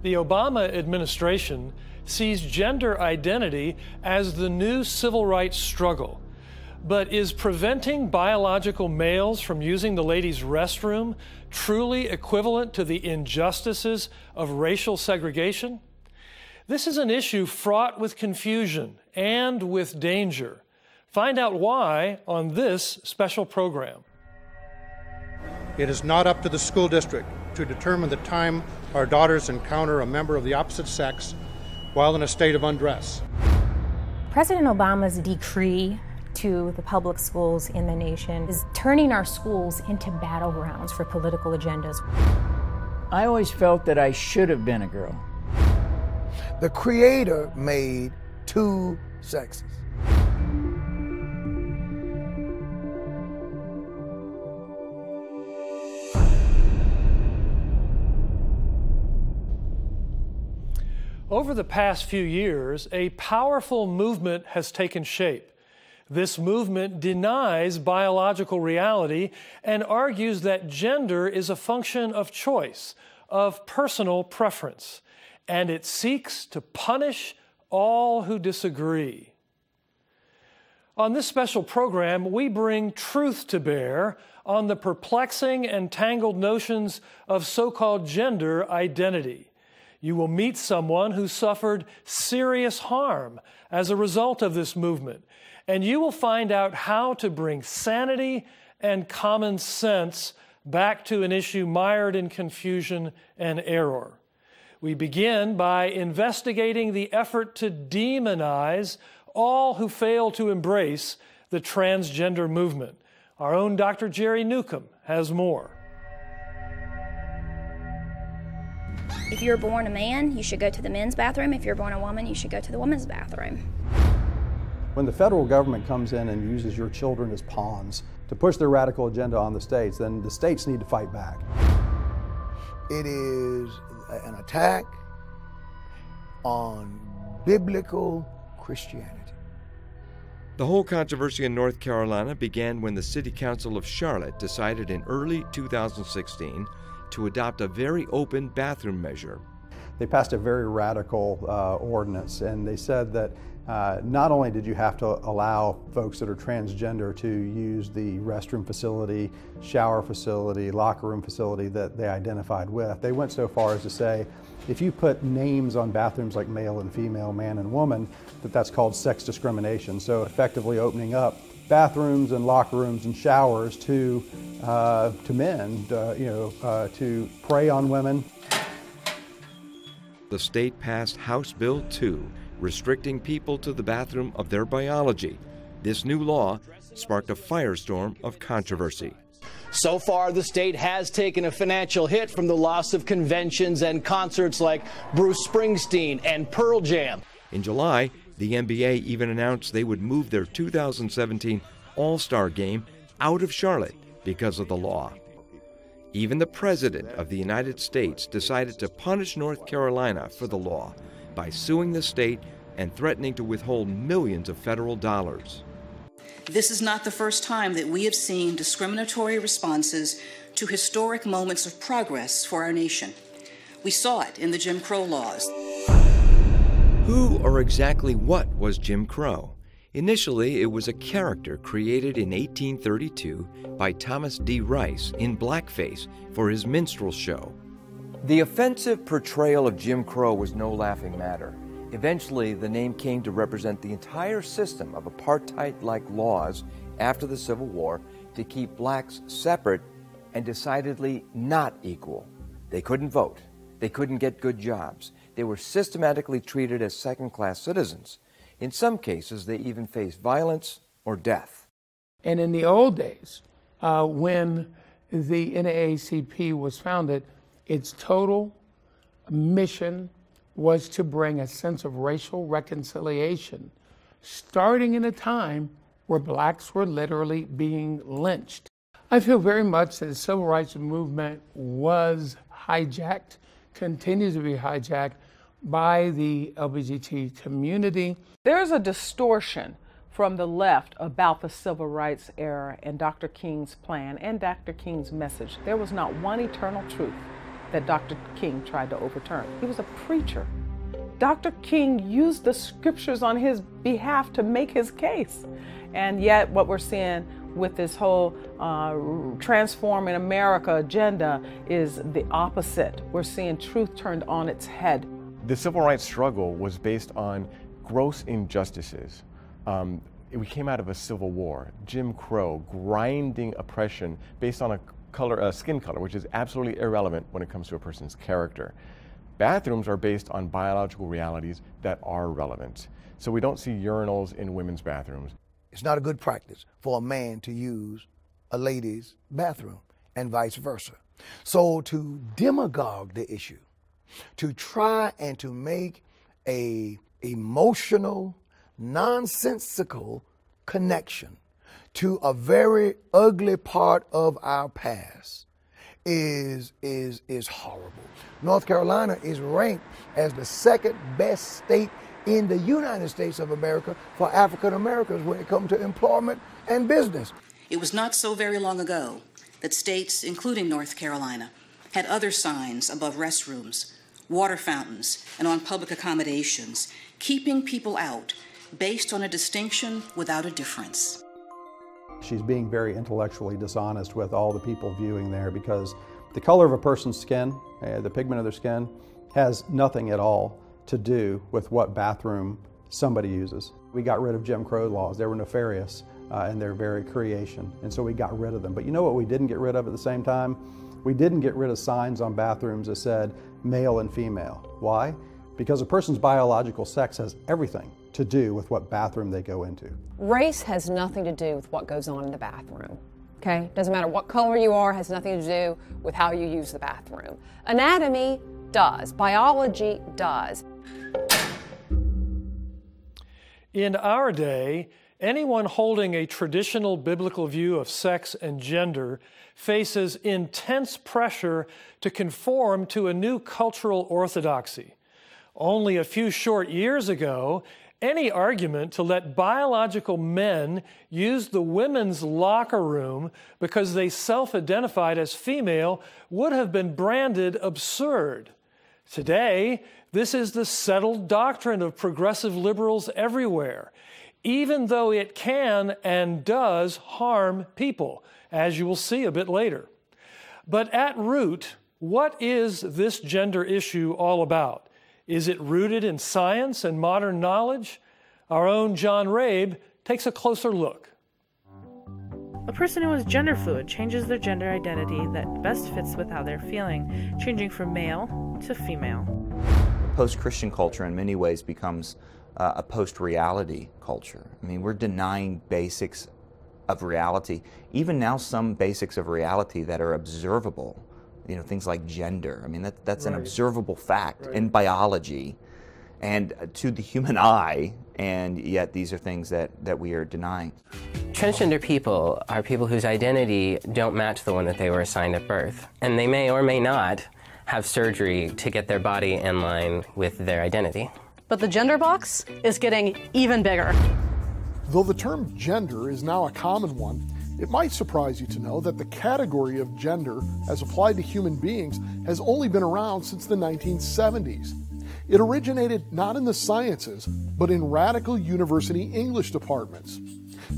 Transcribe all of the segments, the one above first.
The Obama administration sees gender identity as the new civil rights struggle, but is preventing biological males from using the ladies' restroom truly equivalent to the injustices of racial segregation? This is an issue fraught with confusion and with danger. Find out why on this special program. It is not up to the school district to determine the time our daughters encounter a member of the opposite sex while in a state of undress. President Obama's decree to the public schools in the nation is turning our schools into battlegrounds for political agendas. I always felt that I should have been a girl. The Creator made two sexes. Over the past few years, a powerful movement has taken shape. This movement denies biological reality and argues that gender is a function of choice, of personal preference, and it seeks to punish all who disagree. On this special program, we bring truth to bear on the perplexing and tangled notions of so-called gender identity. You will meet someone who suffered serious harm as a result of this movement, and you will find out how to bring sanity and common sense back to an issue mired in confusion and error. We begin by investigating the effort to demonize all who fail to embrace the transgender movement. Our own Dr. Jerry Newcomb has more. If you're born a man, you should go to the men's bathroom. If you're born a woman, you should go to the women's bathroom. When the federal government comes in and uses your children as pawns to push their radical agenda on the states, then the states need to fight back. It is an attack on biblical Christianity. The whole controversy in North Carolina began when the City Council of Charlotte decided in early 2016 to adopt a very open bathroom measure. They passed a very radical ordinance, and they said that not only did you have to allow folks that are transgender to use the restroom facility, shower facility, locker room facility that they identified with, they went so far as to say if you put names on bathrooms like male and female, man and woman, that's called sex discrimination. So effectively opening up bathrooms and locker rooms and showers to men, to prey on women. The state passed House Bill 2, restricting people to the bathroom of their biology. This new law sparked a firestorm of controversy. So far, the state has taken a financial hit from the loss of conventions and concerts like Bruce Springsteen and Pearl Jam. In July, the NBA even announced they would move their 2017 All-Star Game out of Charlotte because of the law. Even the President of the United States decided to punish North Carolina for the law by suing the state and threatening to withhold millions of federal dollars. This is not the first time that we have seen discriminatory responses to historic moments of progress for our nation. We saw it in the Jim Crow laws. Who or exactly what was Jim Crow? Initially, it was a character created in 1832 by Thomas D. Rice in blackface for his minstrel show. The offensive portrayal of Jim Crow was no laughing matter. Eventually, the name came to represent the entire system of apartheid-like laws after the Civil War to keep blacks separate and decidedly not equal. They couldn't vote. They couldn't get good jobs. They were systematically treated as second-class citizens. In some cases, they even faced violence or death. And in the old days, when the NAACP was founded, its total mission was to bring a sense of racial reconciliation, starting in a time where blacks were literally being lynched. I feel very much that the civil rights movement was hijacked, continues to be hijacked by the LGBT community. There's a distortion from the left about the civil rights era and Dr. King's plan and Dr. King's message. There was not one eternal truth that Dr. King tried to overturn. He was a preacher. Dr. King used the scriptures on his behalf to make his case. And yet what we're seeing with this whole Transforming America agenda is the opposite. We're seeing truth turned on its head. The civil rights struggle was based on gross injustices. We came out of a civil war, Jim Crow, grinding oppression based on a skin color, which is absolutely irrelevant when it comes to a person's character. Bathrooms are based on biological realities that are relevant. So we don't see urinals in women's bathrooms. It's not a good practice for a man to use a lady's bathroom and vice versa. So to demagogue the issue, to try and to make a emotional, nonsensical connection to a very ugly part of our past is horrible. North Carolina is ranked as the second best state in the United States of America for African Americans when it comes to employment and business. It was not so very long ago that states, including North Carolina, had other signs above restrooms, water fountains, and on public accommodations, keeping people out based on a distinction without a difference. She's being very intellectually dishonest with all the people viewing there, because the color of a person's skin, the pigment of their skin, has nothing at all to do with what bathroom somebody uses. We got rid of Jim Crow laws. They were nefarious in their very creation, and so we got rid of them. But you know what we didn't get rid of at the same time? We didn't get rid of signs on bathrooms that said male and female. Why? Because a person's biological sex has everything to do with what bathroom they go into. Race has nothing to do with what goes on in the bathroom. Okay? Doesn't matter what color you are, has nothing to do with how you use the bathroom. Anatomy does. Biology does. In our day, anyone holding a traditional biblical view of sex and gender faces intense pressure to conform to a new cultural orthodoxy. Only a few short years ago, any argument to let biological men use the women's locker room because they self-identified as female would have been branded absurd. Today, this is the settled doctrine of progressive liberals everywhere, even though it can and does harm people, as you will see a bit later. But at root, what is this gender issue all about? Is it rooted in science and modern knowledge? Our own John Rabe takes a closer look. A person who is gender fluid changes their gender identity that best fits with how they're feeling, changing from male to female. Post-Christian culture in many ways becomes a post-reality culture. I mean, we're denying basics of reality. Even now, some basics of reality that are observable, you know, things like gender. I mean, that's an observable fact in biology and to the human eye, and yet these are things that we are denying. Transgender people are people whose identity don't match the one that they were assigned at birth. And they may or may not have surgery to get their body in line with their identity. But the gender box is getting even bigger. Though the term gender is now a common one, it might surprise you to know that the category of gender as applied to human beings has only been around since the 1970s. It originated not in the sciences, but in radical university English departments.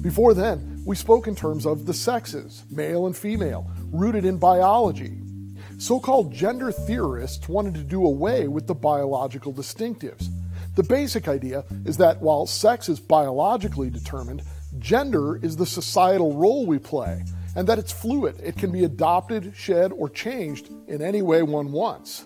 Before then, we spoke in terms of the sexes, male and female, rooted in biology. So-called gender theorists wanted to do away with the biological distinctives. The basic idea is that while sex is biologically determined, gender is the societal role we play, and that it's fluid. It can be adopted, shed, or changed in any way one wants.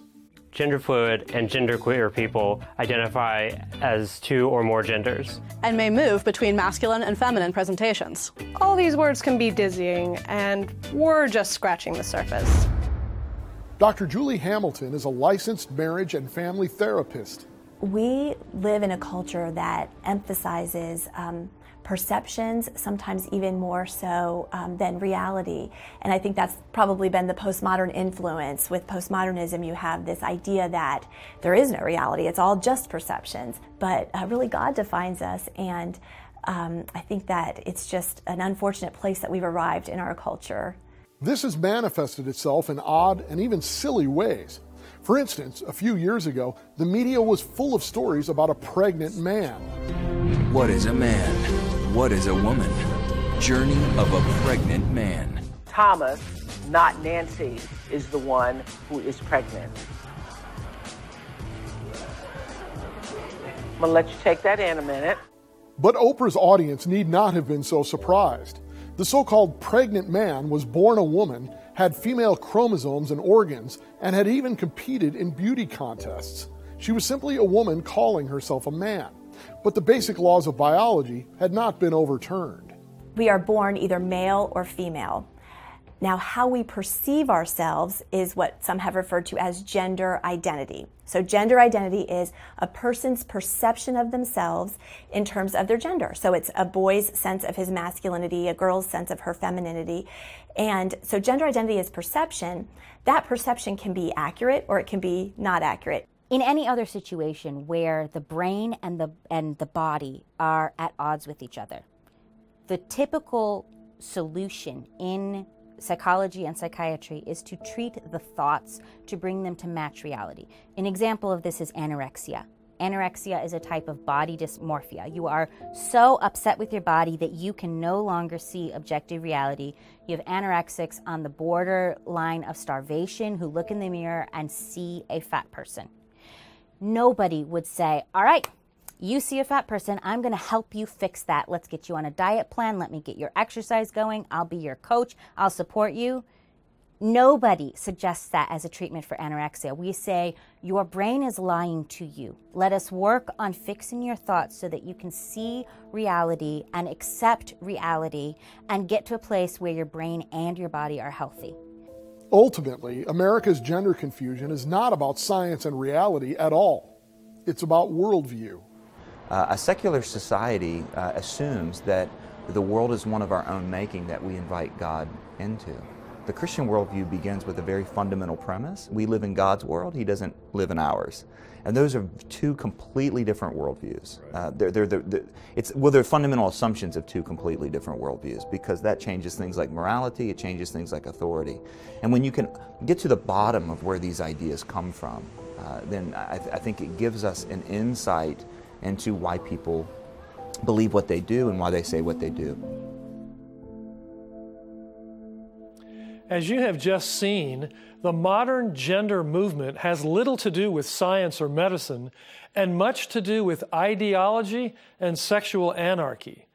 Gender fluid and genderqueer people identify as two or more genders. And may move between masculine and feminine presentations. All these words can be dizzying, and we're just scratching the surface. Dr. Julie Hamilton is a licensed marriage and family therapist. We live in a culture that emphasizes perceptions, sometimes even more so than reality. And I think that's probably been the postmodern influence. With postmodernism, you have this idea that there is no reality, it's all just perceptions. But really God defines us, and I think that it's just an unfortunate place that we've arrived in our culture. This has manifested itself in odd and even silly ways. For instance, a few years ago, the media was full of stories about a pregnant man. What is a man? What is a woman? Journey of a pregnant man. Thomas, not Nancy, is the one who is pregnant. I'm going to let you take that in a minute. But Oprah's audience need not have been so surprised. The so-called pregnant man was born a woman, had female chromosomes and organs, and had even competed in beauty contests. She was simply a woman calling herself a man. But the basic laws of biology had not been overturned. We are born either male or female. Now, how we perceive ourselves is what some have referred to as gender identity. So gender identity is a person's perception of themselves in terms of their gender. So it's a boy's sense of his masculinity, a girl's sense of her femininity. And so gender identity is perception. That perception can be accurate or it can be not accurate. In any other situation where the brain and the body are at odds with each other, the typical solution in psychology and psychiatry is to treat the thoughts to bring them to match reality. An example of this is anorexia. Anorexia is a type of body dysmorphia. You are so upset with your body that you can no longer see objective reality. You have anorexics on the borderline of starvation who look in the mirror and see a fat person. Nobody would say, all right, you see a fat person, I'm going to help you fix that. Let's get you on a diet plan. Let me get your exercise going. I'll be your coach. I'll support you. Nobody suggests that as a treatment for anorexia. We say, your brain is lying to you. Let us work on fixing your thoughts so that you can see reality and accept reality and get to a place where your brain and your body are healthy. Ultimately, America's gender confusion is not about science and reality at all. It's about worldview. A secular society assumes that the world is one of our own making that we invite God into. The Christian worldview begins with a very fundamental premise. We live in God's world, He doesn't live in ours. And those are two completely different worldviews. They're fundamental assumptions of two completely different worldviews, because that changes things like morality, it changes things like authority. And when you can get to the bottom of where these ideas come from, then I think it gives us an insight into why people believe what they do and why they say what they do. As you have just seen, the modern gender movement has little to do with science or medicine and much to do with ideology and sexual anarchy.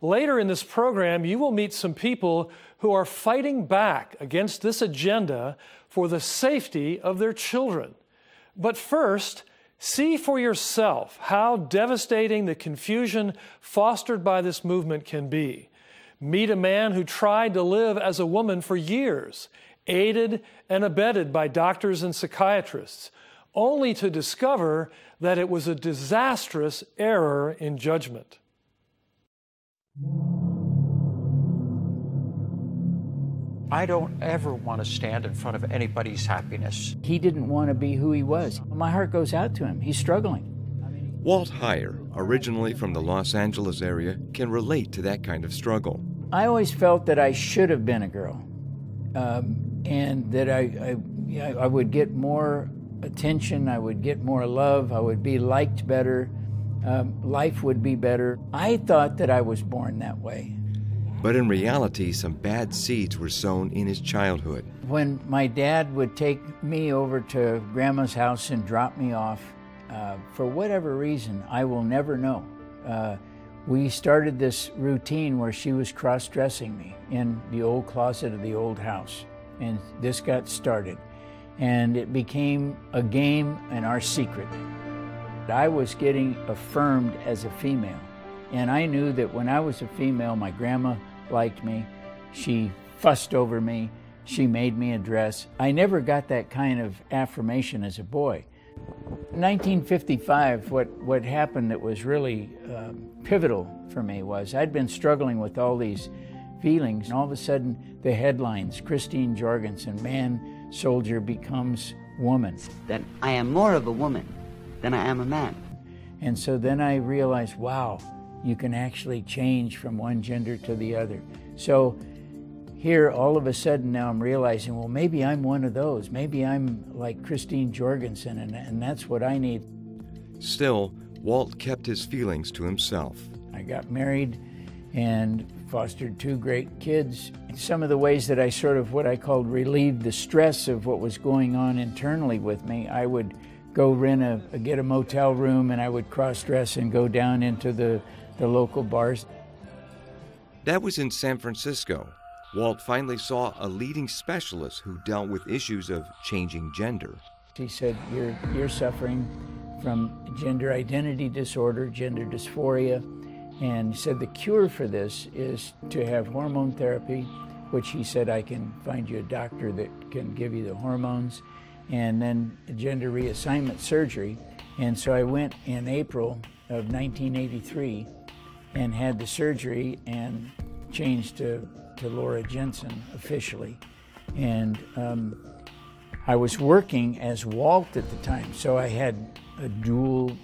Later in this program, you will meet some people who are fighting back against this agenda for the safety of their children. But first, see for yourself how devastating the confusion fostered by this movement can be. Meet a man who tried to live as a woman for years, aided and abetted by doctors and psychiatrists, only to discover that it was a disastrous error in judgment. I don't ever want to stand in front of anybody's happiness. He didn't want to be who he was. My heart goes out to him. He's struggling. Walt Heyer, originally from the Los Angeles area, can relate to that kind of struggle. I always felt that I should have been a girl, and that I would get more attention, I would get more love, I would be liked better, life would be better. I thought that I was born that way. But in reality, some bad seeds were sown in his childhood. When my dad would take me over to Grandma's house and drop me off, for whatever reason, I will never know. We started this routine where she was cross-dressing me in the old closet of the old house. And this got started. And it became a game and our secret. I was getting affirmed as a female. And I knew that when I was a female, my grandma liked me. She fussed over me. She made me a dress. I never got that kind of affirmation as a boy. 1955, what happened that was really pivotal for me was I'd been struggling with all these feelings, and all of a sudden the headlines, Christine Jorgensen, man soldier becomes woman. That I am more of a woman than I am a man. And so then I realized, wow, you can actually change from one gender to the other. So here, all of a sudden now I'm realizing, well, maybe I'm one of those. Maybe I'm like Christine Jorgensen, and that's what I need. Still, Walt kept his feelings to himself. I got married and fostered 2 great kids. Some of the ways that I sort of what I called relieved the stress of what was going on internally with me, I would go get a motel room, and I would cross-dress and go down into the local bars. That was in San Francisco. Walt finally saw a leading specialist who dealt with issues of changing gender. He said, you're suffering from gender identity disorder, gender dysphoria, and he said the cure for this is to have hormone therapy, which he said, I can find you a doctor that can give you the hormones, and then gender reassignment surgery. And so I went in April of 1983 and had the surgery and changed to Laura Jensen officially. And I was working as Walt at the time, so I had a dual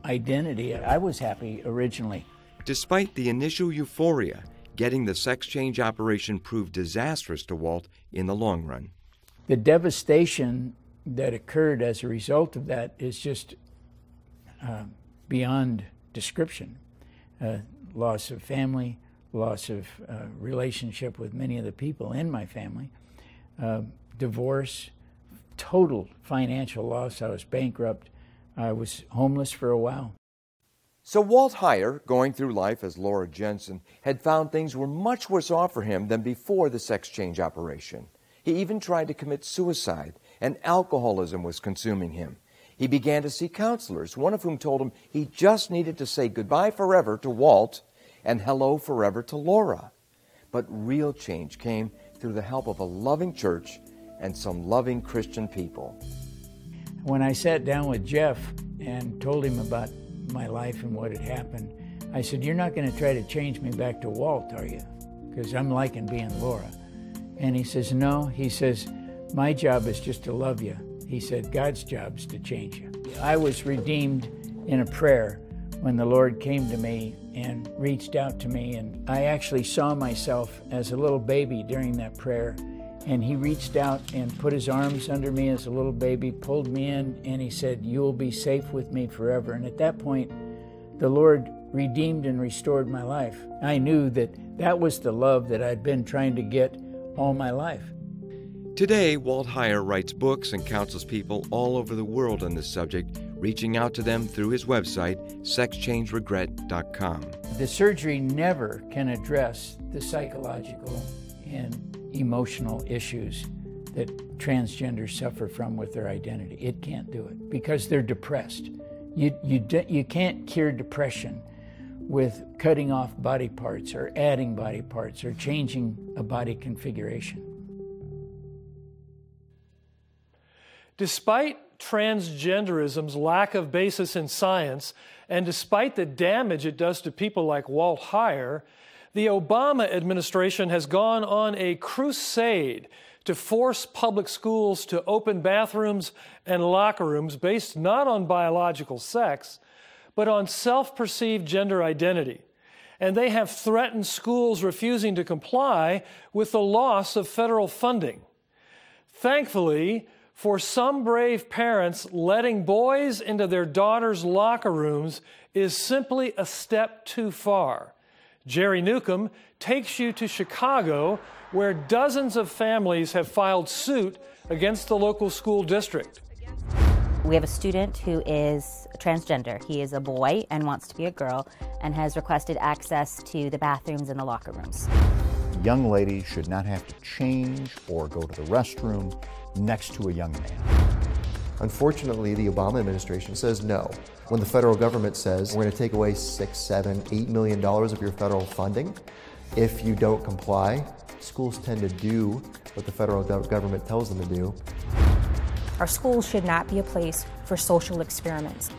identity. I was happy originally. Despite the initial euphoria, getting the sex change operation proved disastrous to Walt in the long run. The devastation that occurred as a result of that is just beyond description. Loss of family, loss of relationship with many of the people in my family, divorce, total financial loss. I was bankrupt. I was homeless for a while. So Walt Heyer, going through life as Laura Jensen, had found things were much worse off for him than before the sex change operation. He even tried to commit suicide, and alcoholism was consuming him. He began to see counselors, one of whom told him he just needed to say goodbye forever to Walt and hello forever to Laura. But real change came through the help of a loving church and some loving Christian people. When I sat down with Jeff and told him about my life and what had happened, I said, you're not going to try to change me back to Walt, are you? Because I'm liking being Laura. And he says, no. He says, my job is just to love you. He said, God's job is to change you. I was redeemed in a prayer when the Lord came to me and reached out to me, and I actually saw myself as a little baby during that prayer. And he reached out and put his arms under me as a little baby, pulled me in, and he said, you will be safe with me forever. And at that point, the Lord redeemed and restored my life. I knew that that was the love that I'd been trying to get all my life. Today, Walt Heyer writes books and counsels people all over the world on this subject, reaching out to them through his website, sexchangeregret.com. The surgery never can address the psychological and emotional issues that transgenders suffer from with their identity. It can't do it because they're depressed. You can't cure depression with cutting off body parts or adding body parts or changing a body configuration. Despite transgenderism's lack of basis in science, and despite the damage it does to people like Walt Heyer, the Obama administration has gone on a crusade to force public schools to open bathrooms and locker rooms based not on biological sex, but on self-perceived gender identity. And they have threatened schools refusing to comply with the loss of federal funding. Thankfully, for some brave parents, letting boys into their daughters' locker rooms is simply a step too far. Jerry Newcomb takes you to Chicago, where dozens of families have filed suit against the local school district. We have a student who is transgender. He is a boy and wants to be a girl and has requested access to the bathrooms and the locker rooms. Young ladies should not have to change or go to the restroom next to a young man. Unfortunately, the Obama administration says no. When the federal government says we're going to take away $6, $7, $8 million of your federal funding, if you don't comply, schools tend to do what the federal government tells them to do. Our schools should not be a place for social experiments.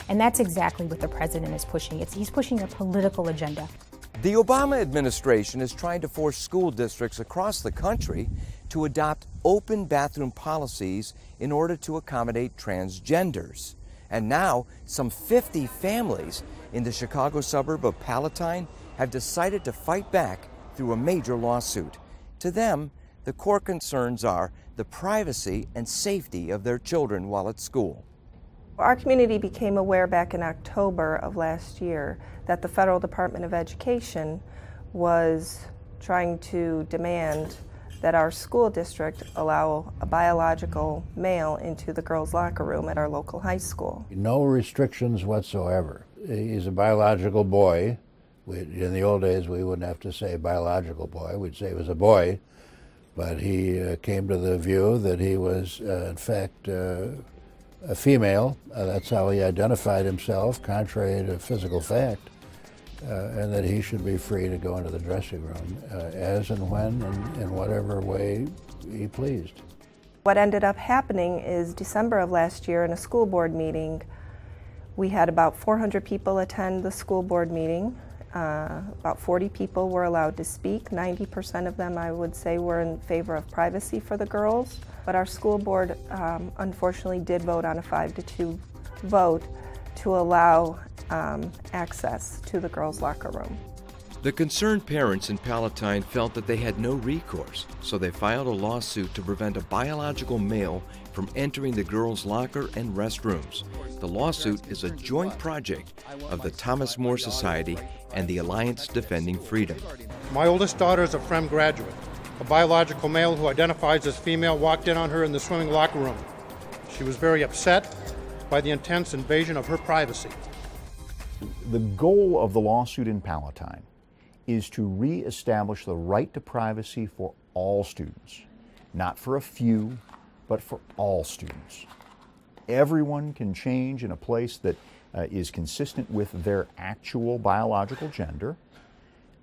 And that's exactly what the president is pushing. He's pushing a political agenda. The Obama administration is trying to force school districts across the country to adopt open bathroom policies in order to accommodate transgenders. And now, some 50 families in the Chicago suburb of Palatine have decided to fight back through a major lawsuit. To them, the core concerns are the privacy and safety of their children while at school. Our community became aware back in October of last year that the Federal Department of Education was trying to demand that our school district allow a biological male into the girls' locker room at our local high school. No restrictions whatsoever. He's a biological boy. In the old days, we wouldn't have to say biological boy. We'd say he was a boy. But he came to the view that he was, in fact, a female. That's how he identified himself, contrary to physical fact, and that he should be free to go into the dressing room as and when and in whatever way he pleased. What ended up happening is December of last year in a school board meeting, we had about 400 people attend the school board meeting. About 40 people were allowed to speak. 90% of them, I would say, were in favor of privacy for the girls. But our school board, unfortunately, did vote on a 5-2 vote to allow access to the girls' locker room. The concerned parents in Palatine felt that they had no recourse, so they filed a lawsuit to prevent a biological male from entering the girls' locker and restrooms. The lawsuit is a joint project of the Thomas More Society and the Alliance Defending Freedom. My oldest daughter is a FREM graduate. A biological male who identifies as female walked in on her in the swimming locker room. She was very upset by the intense invasion of her privacy. The goal of the lawsuit in Palatine is to reestablish the right to privacy for all students, not for a few, but for all students. Everyone can change in a place that is consistent with their actual biological gender,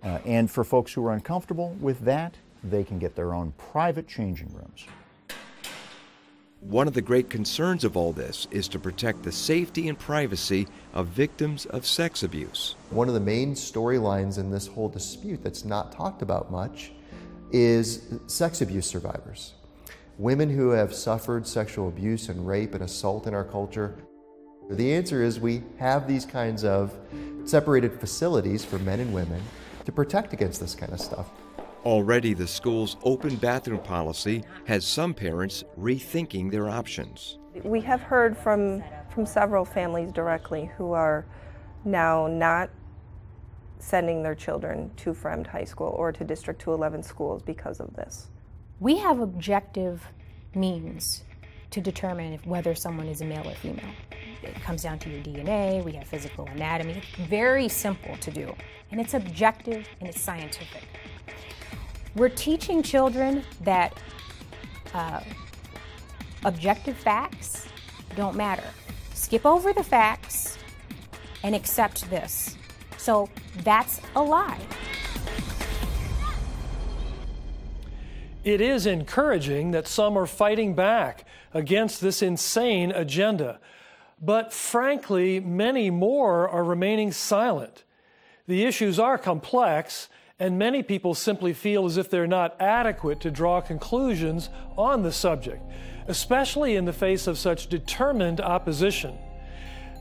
and for folks who are uncomfortable with that, they can get their own private changing rooms. One of the great concerns of all this is to protect the safety and privacy of victims of sex abuse. One of the main storylines in this whole dispute that's not talked about much is sex abuse survivors. Women who have suffered sexual abuse and rape and assault in our culture. The answer is we have these kinds of separated facilities for men and women to protect against this kind of stuff. Already, the school's open bathroom policy has some parents rethinking their options. We have heard from several families directly who are now not sending their children to Fremd High School or to District 211 schools because of this. We have objective means to determine whether someone is a male or female. It comes down to your DNA, we have physical anatomy. It's very simple to do, and it's objective and it's scientific. We're teaching children that objective facts don't matter. Skip over the facts and accept this. So that's a lie. It is encouraging that some are fighting back against this insane agenda. But frankly, many more are remaining silent. The issues are complex, and many people simply feel as if they're not adequate to draw conclusions on the subject, especially in the face of such determined opposition.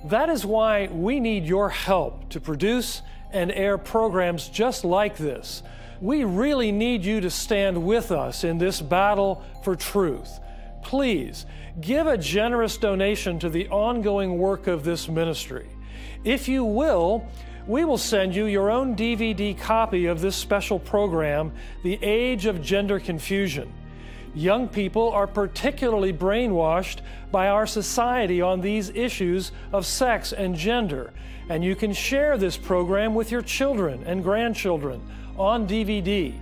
That is why we need your help to produce and air programs just like this. We really need you to stand with us in this battle for truth. Please, give a generous donation to the ongoing work of this ministry. If you will, we will send you your own DVD copy of this special program, The Age of Gender Confusion. Young people are particularly brainwashed by our society on these issues of sex and gender, and you can share this program with your children and grandchildren on DVD.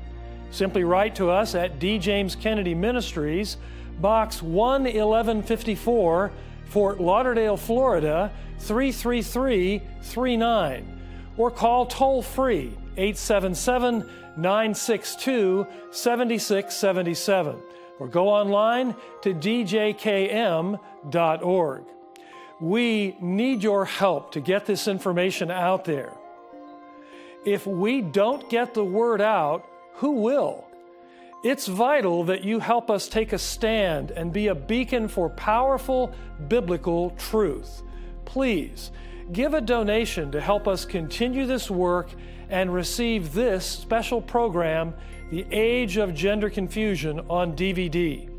Simply write to us at D. James Kennedy Ministries, Box 11154, Fort Lauderdale, Florida, 33339. Or call toll-free 877-962-7677, or go online to djkm.org. We need your help to get this information out there. If we don't get the word out, who will? It's vital that you help us take a stand and be a beacon for powerful biblical truth. Please, Give a donation to help us continue this work and receive this special program, The Age of Gender Confusion, on DVD.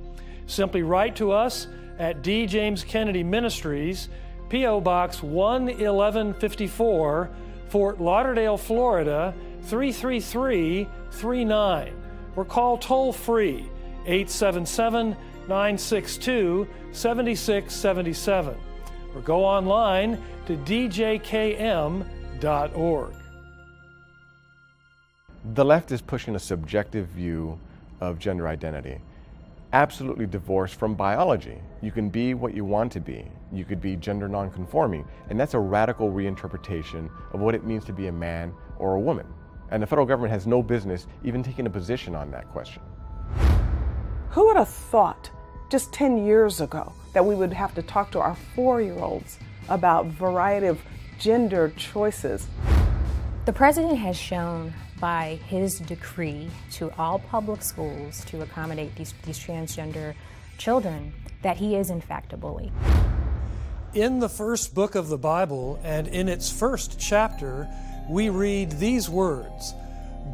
Simply write to us at D. James Kennedy Ministries, P.O. Box 11154, Fort Lauderdale, Florida 33339, or call toll-free 877-962-7677, or go online to djkm.org. The left is pushing a subjective view of gender identity, absolutely divorced from biology. You can be what you want to be. You could be gender nonconforming, and that's a radical reinterpretation of what it means to be a man or a woman. And the federal government has no business even taking a position on that question. Who would have thought just 10 years ago that we would have to talk to our 4-year-olds about a variety of gender choices? The president has shown by his decree to all public schools to accommodate these transgender children that he is in fact a bully. In the first book of the Bible and in its first chapter, we read these words: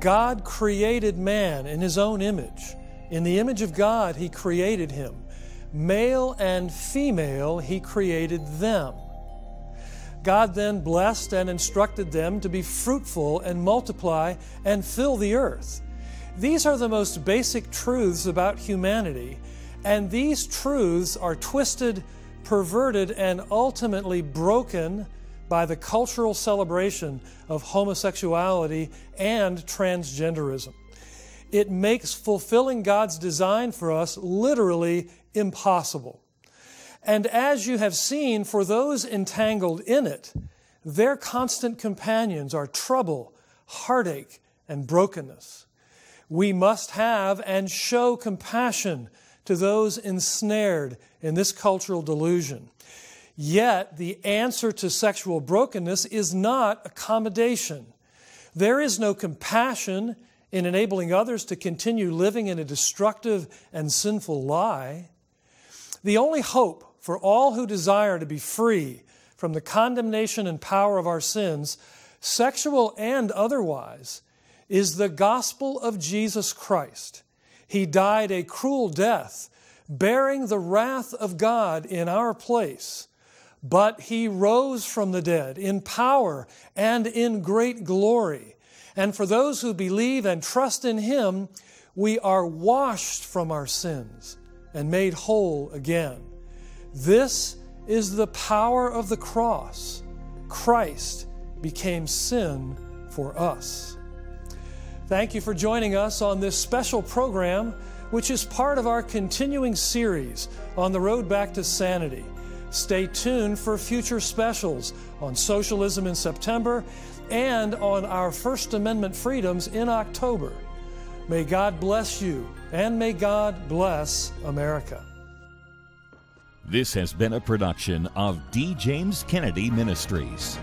God created man in his own image. In the image of God, he created him. Male and female, he created them. God then blessed and instructed them to be fruitful and multiply and fill the earth. These are the most basic truths about humanity, and these truths are twisted, perverted, and ultimately broken by the cultural celebration of homosexuality and transgenderism. It makes fulfilling God's design for us literally impossible. And as you have seen, for those entangled in it, their constant companions are trouble, heartache, and brokenness. We must have and show compassion to those ensnared in this cultural delusion. Yet, the answer to sexual brokenness is not accommodation. There is no compassion in enabling others to continue living in a destructive and sinful lie. The only hope for all who desire to be free from the condemnation and power of our sins, sexual and otherwise, is the gospel of Jesus Christ. He died a cruel death, bearing the wrath of God in our place. But He rose from the dead in power and in great glory. And for those who believe and trust in Him, we are washed from our sins and made whole again. This is the power of the cross. Christ became sin for us. Thank you for joining us on this special program, which is part of our continuing series on the road back to sanity. Stay tuned for future specials on socialism in September and on our First Amendment freedoms in October. May God bless you, and may God bless America. This has been a production of D. James Kennedy Ministries.